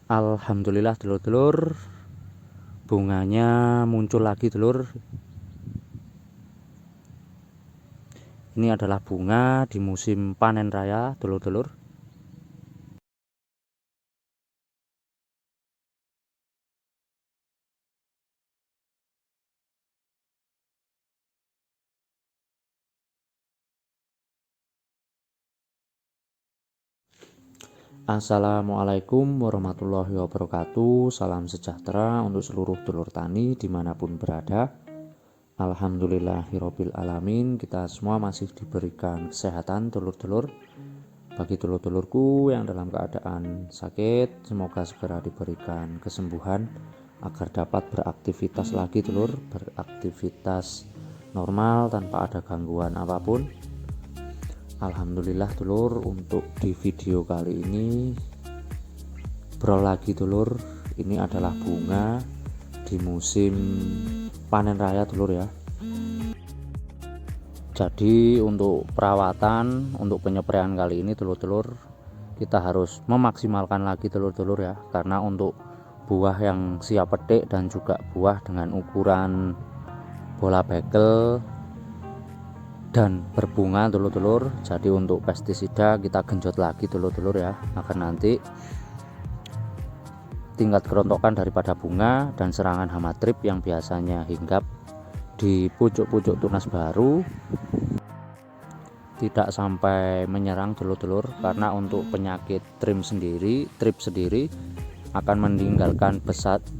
Alhamdulillah telur-telur, bunganya muncul lagi telur. Ini adalah bunga di musim panen raya telur-telur. Assalamualaikum warahmatullahi wabarakatuh. Salam sejahtera untuk seluruh telur tani dimanapun berada. Alhamdulillahirabbil alamin, kita semua masih diberikan kesehatan telur-telur. Bagi telur-telurku yang dalam keadaan sakit, semoga segera diberikan kesembuhan agar dapat beraktivitas lagi telur, beraktivitas normal tanpa ada gangguan apapun. Alhamdulillah telur, untuk di video kali ini berawal lagi telur. Ini adalah bunga di musim panen raya telur ya. Jadi untuk perawatan, untuk penyepraian kali ini telur-telur kita harus memaksimalkan lagi telur-telur ya, karena untuk buah yang siap petik dan juga buah dengan ukuran bola bekel dan berbunga telur-telur. Jadi untuk pestisida kita genjot lagi telur-telur ya, agar nanti tingkat kerontokan daripada bunga dan serangan hama trip yang biasanya hinggap di pucuk-pucuk tunas baru tidak sampai menyerang telur-telur. Karena untuk penyakit trip sendiri akan meninggalkan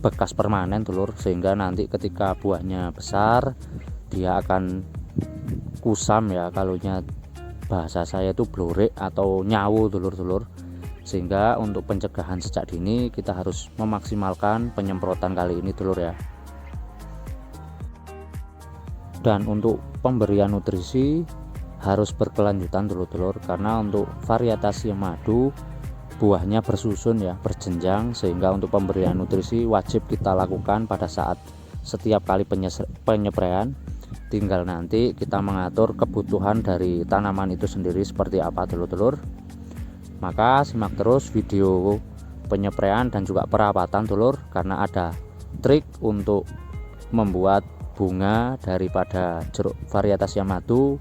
bekas permanen telur, sehingga nanti ketika buahnya besar dia akan kusam ya, kalaunya bahasa saya itu blorek atau nyawu telur-telur. Sehingga untuk pencegahan sejak dini kita harus memaksimalkan penyemprotan kali ini telur ya. Dan untuk pemberian nutrisi harus berkelanjutan telur-telur, karena untuk varietas yang madu buahnya bersusun ya, berjenjang, sehingga untuk pemberian nutrisi wajib kita lakukan pada saat setiap kali penyepraian. Tinggal nanti kita mengatur kebutuhan dari tanaman itu sendiri seperti apa telur-telur. Maka simak terus video penyepraian dan juga perawatan telur, karena ada trik untuk membuat bunga daripada jeruk varietas Yamado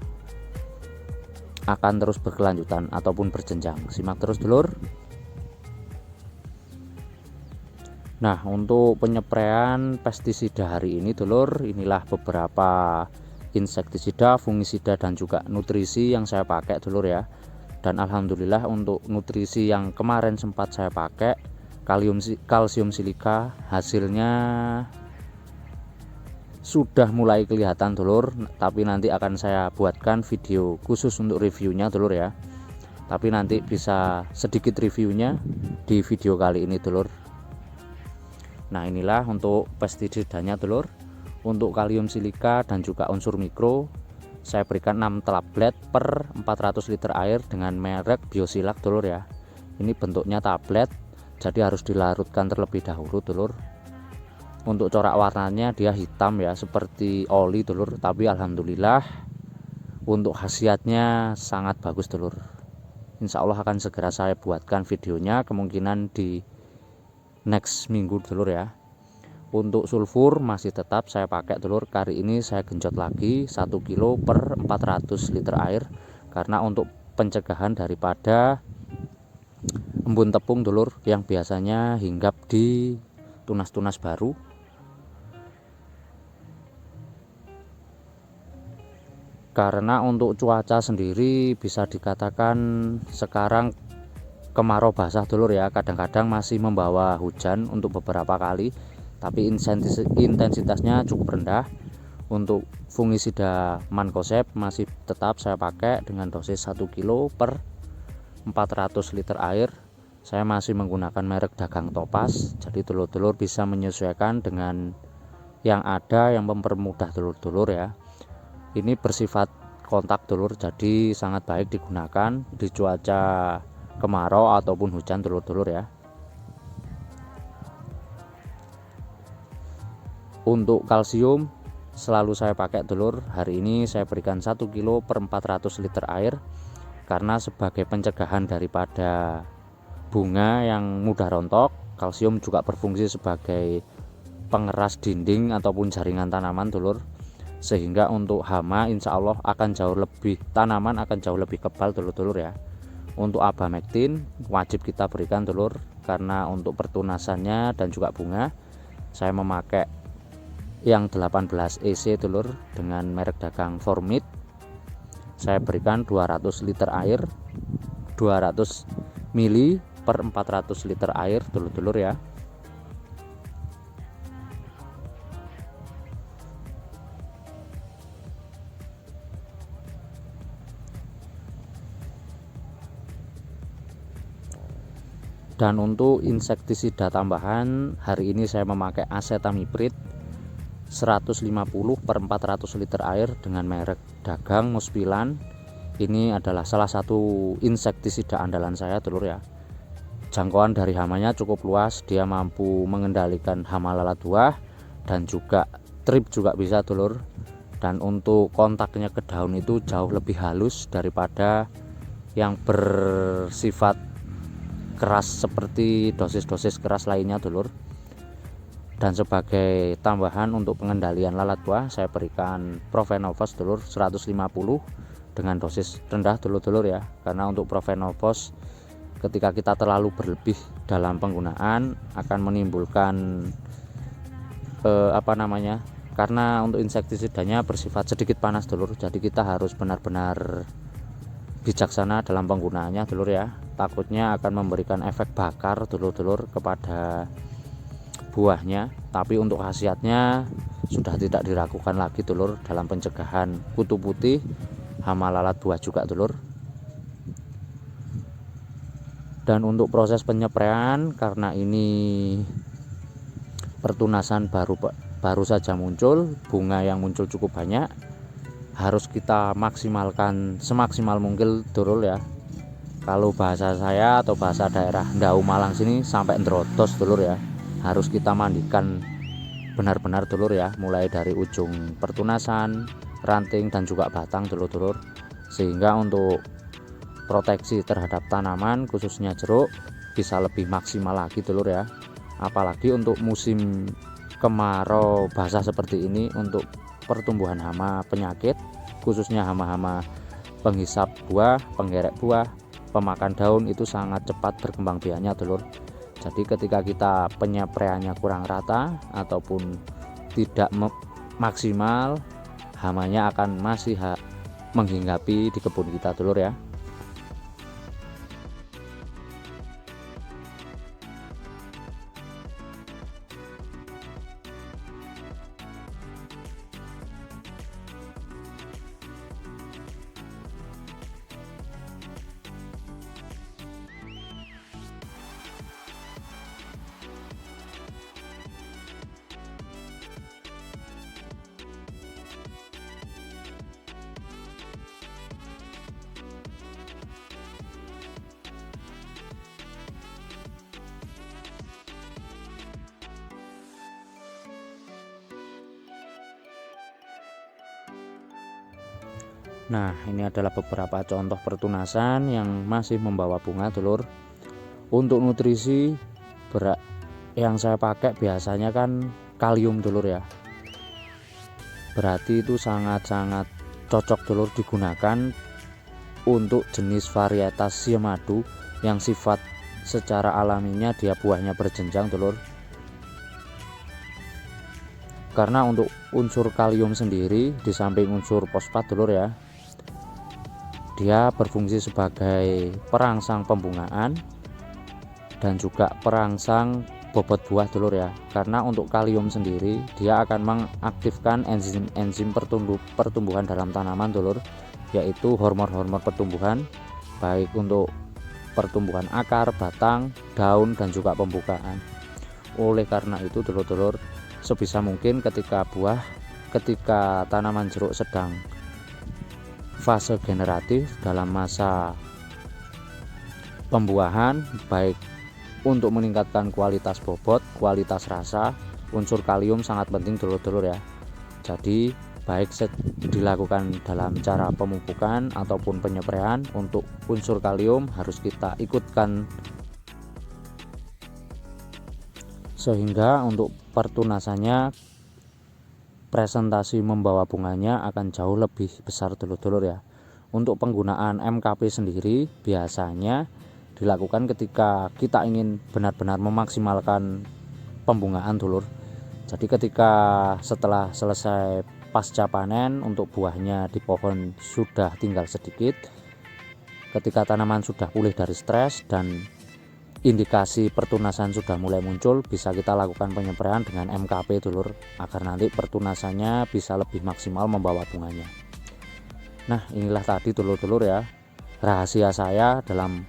akan terus berkelanjutan ataupun berjenjang. Simak terus telur. Nah, untuk penyepraian pestisida hari ini telur, inilah beberapa insektisida, fungisida dan juga nutrisi yang saya pakai telur ya. Dan alhamdulillah untuk nutrisi yang kemarin sempat saya pakai kalsium silika, hasilnya sudah mulai kelihatan telur. Tapi nanti akan saya buatkan video khusus untuk reviewnya telur ya. Tapi nanti bisa sedikit reviewnya di video kali ini telur. Nah, inilah untuk pestisidanya telur. Untuk kalium silika dan juga unsur mikro saya berikan 6 tablet per 400 liter air dengan merek Biosilak telur ya. Ini bentuknya tablet, jadi harus dilarutkan terlebih dahulu telur. Untuk corak warnanya dia hitam ya, seperti oli telur, tapi alhamdulillah untuk khasiatnya sangat bagus telur. Insya Allah akan segera saya buatkan videonya, kemungkinan di next minggu telur ya. Untuk sulfur masih tetap saya pakai telur. Kali ini saya genjot lagi 1 kilo per 400 liter air, karena untuk pencegahan daripada embun tepung telur yang biasanya hinggap di tunas-tunas baru. Karena untuk cuaca sendiri bisa dikatakan sekarang kemarau basah telur ya, kadang-kadang masih membawa hujan untuk beberapa kali, tapi intensitasnya cukup rendah. Untuk fungisida Mancozeb masih tetap saya pakai dengan dosis 1 kilo per 400 liter air. Saya masih menggunakan merek Dagang Topaz, jadi telur-telur bisa menyesuaikan dengan yang ada, yang mempermudah telur-telur ya. Ini bersifat kontak telur, jadi sangat baik digunakan di cuaca kemarau ataupun hujan telur-telur ya. Untuk kalsium selalu saya pakai telur. Hari ini saya berikan 1 kilo per 400 liter air, karena sebagai pencegahan daripada bunga yang mudah rontok. Kalsium juga berfungsi sebagai pengeras dinding ataupun jaringan tanaman dulur, sehingga untuk hama insya Allah akan jauh lebih, tanaman akan jauh lebih kebal dulur-dulur ya. Untuk abamectin wajib kita berikan dulur, karena untuk pertunasannya dan juga bunga saya memakai yang 18 EC dulur dengan merek dagang Formit. Saya berikan 200 liter air, 200 mili per 400 liter air dulur-dulur ya. Dan untuk insektisida tambahan, hari ini saya memakai acetamiprid 150 per 400 liter air dengan merek dagang Muspilan. Ini adalah salah satu insektisida andalan saya dulur ya. Jangkauan dari hamanya cukup luas, dia mampu mengendalikan hama lalat buah dan juga trip juga bisa dulur. Dan untuk kontaknya ke daun itu jauh lebih halus daripada yang bersifat keras seperti dosis-dosis keras lainnya dulur. Dan sebagai tambahan untuk pengendalian lalat buah, saya berikan Profenofos dulur 150 dengan dosis rendah dulur-dulur ya. Karena untuk Profenofos ketika kita terlalu berlebih dalam penggunaan akan menimbulkan karena untuk insektisidanya bersifat sedikit panas dulur, jadi kita harus benar-benar bijaksana dalam penggunaannya dulur ya. Takutnya akan memberikan efek bakar dulur-dulur kepada buahnya, tapi untuk khasiatnya sudah tidak diragukan lagi dulur dalam pencegahan kutu putih, hama lalat buah juga dulur. Dan untuk proses penyepraian, karena ini pertunasan baru saja muncul, bunga yang muncul cukup banyak, harus kita maksimalkan semaksimal mungkin dulur ya. Kalau bahasa saya atau bahasa daerah Ndau Malang sini sampai ndrotos dulur ya. Harus kita mandikan benar-benar dulur ya, mulai dari ujung pertunasan, ranting dan juga batang dulur-dulur, sehingga untuk proteksi terhadap tanaman khususnya jeruk bisa lebih maksimal lagi dulur ya. Apalagi untuk musim kemarau basah seperti ini, untuk pertumbuhan hama penyakit khususnya hama-hama penghisap buah, penggerek buah, pemakan daun itu sangat cepat berkembang biaknya dulur. Jadi ketika kita penyepraiannya kurang rata ataupun tidak maksimal, hamanya akan masih menghinggapi di kebun kita dulur ya. Nah, ini adalah beberapa contoh pertunasan yang masih membawa bunga dulur. Untuk nutrisi yang saya pakai biasanya kan kalium dulur ya. Berarti itu sangat-sangat cocok dulur digunakan untuk jenis varietas siemadu yang sifat secara alaminya dia buahnya berjenjang dulur. Karena untuk unsur kalium sendiri di samping unsur fosfat dulur ya, dia berfungsi sebagai perangsang pembungaan dan juga perangsang bobot buah dulur ya. Karena untuk kalium sendiri dia akan mengaktifkan enzim pertumbuhan dalam tanaman dulur, yaitu hormon-hormon pertumbuhan, baik untuk pertumbuhan akar, batang, daun dan juga pembukaan. Oleh karena itu dulur-dulur, sebisa mungkin ketika tanaman jeruk sedang fase generatif dalam masa pembuahan, baik untuk meningkatkan kualitas bobot, kualitas rasa, unsur kalium sangat penting dulur-dulur ya. Jadi baik dilakukan dalam cara pemupukan ataupun penyepraian, untuk unsur kalium harus kita ikutkan sehingga untuk pertunasannya, presentasi membawa bunganya akan jauh lebih besar dulur-dulur ya. Untuk penggunaan MKP sendiri biasanya dilakukan ketika kita ingin benar-benar memaksimalkan pembungaan dulur. Jadi ketika setelah selesai pasca panen, untuk buahnya di pohon sudah tinggal sedikit, ketika tanaman sudah pulih dari stres dan indikasi pertunasan sudah mulai muncul, bisa kita lakukan penyepraian dengan MKP dulur, agar nanti pertunasannya bisa lebih maksimal membawa bunganya. Nah, inilah tadi dulur-dulur ya, rahasia saya dalam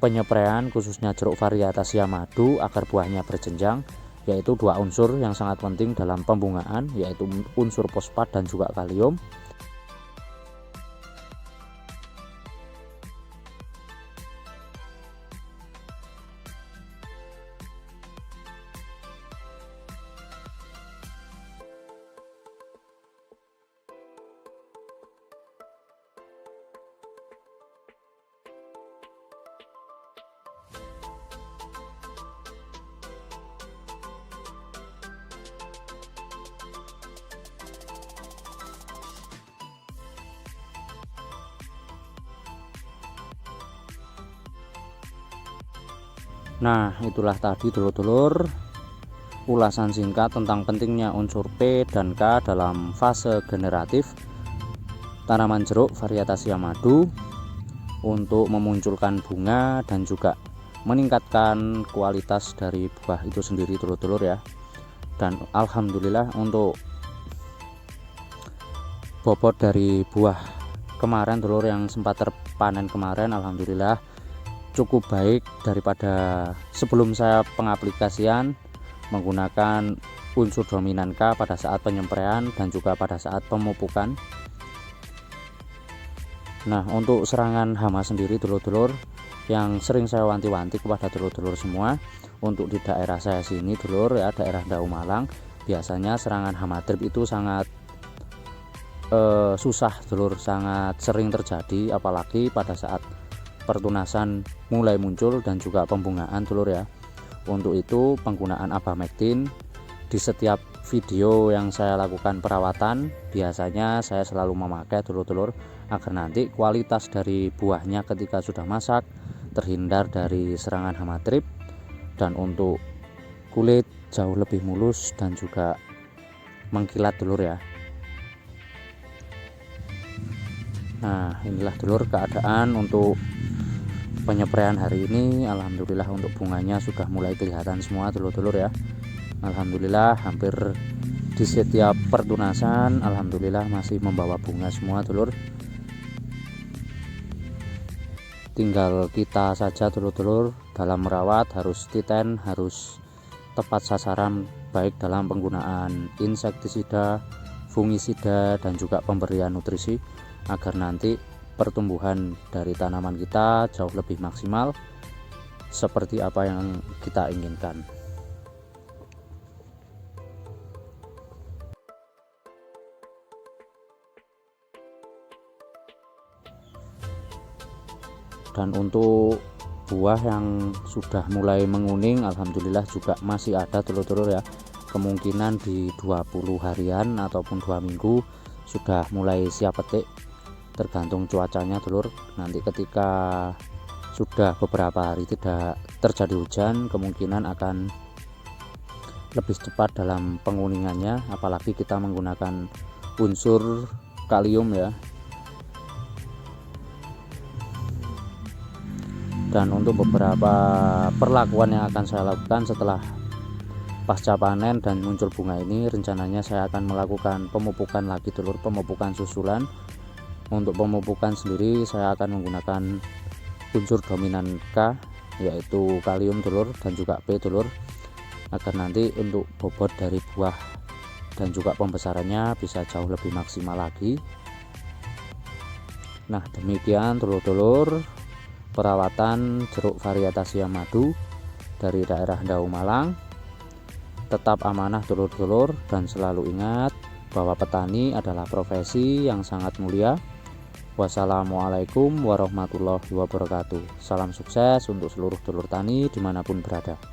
penyepraian khususnya jeruk varietas Yamadu agar buahnya berjenjang, yaitu dua unsur yang sangat penting dalam pembungaan, yaitu unsur fosfat dan juga kalium. Nah, itulah tadi dulur-dulur ulasan singkat tentang pentingnya unsur P dan K dalam fase generatif tanaman jeruk varietas Yamadu untuk memunculkan bunga dan juga meningkatkan kualitas dari buah itu sendiri dulur-dulur ya. Dan alhamdulillah untuk bobot dari buah kemarin dulur yang sempat terpanen kemarin, alhamdulillah cukup baik daripada sebelum saya pengaplikasian menggunakan unsur dominan K pada saat penyempraian dan juga pada saat pemupukan. Nah, untuk serangan hama sendiri dulur-dulur yang sering saya wanti-wanti kepada dulur-dulur semua, untuk di daerah saya sini dulur ya, daerah Dau Malang, biasanya serangan hama trip itu sangat susah dulur, sangat sering terjadi apalagi pada saat pertunasan mulai muncul dan juga pembungaan dulur ya. Untuk itu penggunaan abamectin di setiap video yang saya lakukan perawatan biasanya saya selalu memakai dulur-dulur, agar nanti kualitas dari buahnya ketika sudah masak terhindar dari serangan hama trip, dan untuk kulit jauh lebih mulus dan juga mengkilat dulur ya. Nah, inilah dulur keadaan untuk penyepraian hari ini. Alhamdulillah untuk bunganya sudah mulai kelihatan semua dulur-dulur ya. Alhamdulillah hampir di setiap pertunasan alhamdulillah masih membawa bunga semua dulur. Tinggal kita saja dulur-dulur dalam merawat harus titen, harus tepat sasaran, baik dalam penggunaan insektisida, fungisida dan juga pemberian nutrisi, agar nanti pertumbuhan dari tanaman kita jauh lebih maksimal seperti apa yang kita inginkan. Dan untuk buah yang sudah mulai menguning alhamdulillah juga masih ada dulur-dulur ya, kemungkinan di 20 harian ataupun 2 minggu sudah mulai siap petik, tergantung cuacanya dulur. Nanti ketika sudah beberapa hari tidak terjadi hujan, kemungkinan akan lebih cepat dalam penguningannya, apalagi kita menggunakan unsur kalium ya. Dan untuk beberapa perlakuan yang akan saya lakukan setelah pasca panen dan muncul bunga ini, rencananya saya akan melakukan pemupukan lagi dulur, pemupukan susulan. Untuk pemupukan sendiri saya akan menggunakan unsur dominan K, yaitu kalium dulur dan juga P dulur, agar nanti untuk bobot dari buah dan juga pembesarannya bisa jauh lebih maksimal lagi. Nah, demikian dulur-dulur perawatan jeruk varietas Yamadu dari daerah Dau Malang. Tetap amanah dulur-dulur dan selalu ingat bahwa petani adalah profesi yang sangat mulia. Wassalamualaikum warahmatullahi wabarakatuh. Salam sukses untuk seluruh dulur tani dimanapun berada.